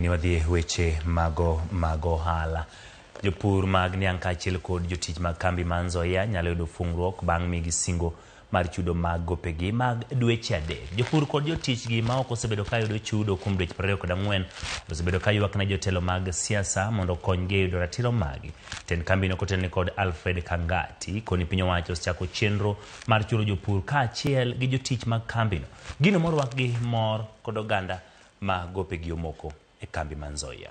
Ni wadhi weche mago hala. Jopur mag niang' kaachiel kod jotich mag kambi ma Nzoia nyalo yudo fungruok bang' migi singo mar chudo mag gopegi mag dweche 3. Jopur kod jotich gi ma ok osebedo ka yudo chudo kuom dweche 24 osebedo ka ywak ne jotelo mag siasa mondo okonygi yudo ratiro magi. Tend kambino kotelne kod Alfred Kangati koni piny owacho osechako chenro mar chulo jopur kaachiel gi jotich mag kambino. Gino morwak gi mor kod oganda ma gopegi omoko e kambi ma Nzoia.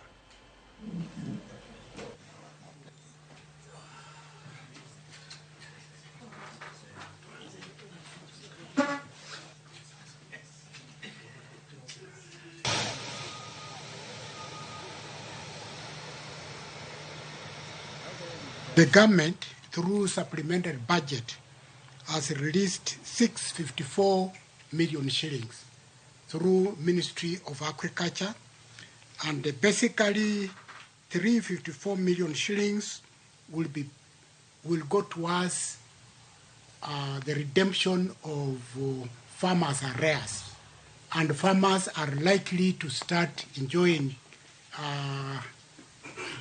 The government, through supplementary budget, has released 654 million shillings through Ministry of Agriculture, and basically 354 million shillings will go towards the redemption of farmers' arrears, and farmers are likely to start enjoying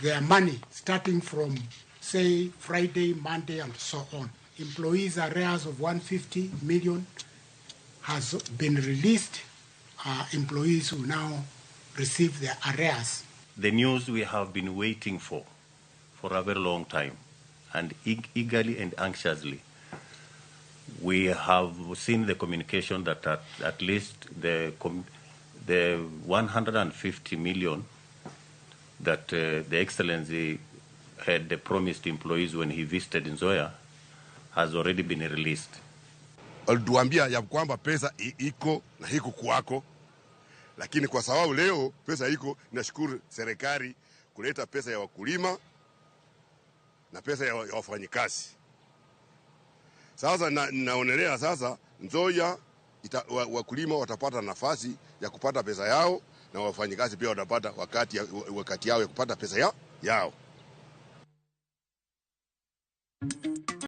their money starting from, say, Friday, Monday, and so on. Employees' arrears of 150 million has been released. Employees will now receive their arrears. The news we have been waiting for a very long time, and eagerly and anxiously. We have seen the communication that at least the 150 million that the Excellency had promised employees when he visited Nzoia has already been released. Alituambia ya kwamba pesa iko na hiko kwako, lakini kwa sababu leo pesa iko, nashukuru serikali kuleta pesa ya wakulima na pesa ya wafanyikazi. Sasa naonelea sasa Nzoia wakulima watapata nafasi ya kupata pesa yao, na wafanyikazi pia watapata wakati yao ya kupata pesa yao.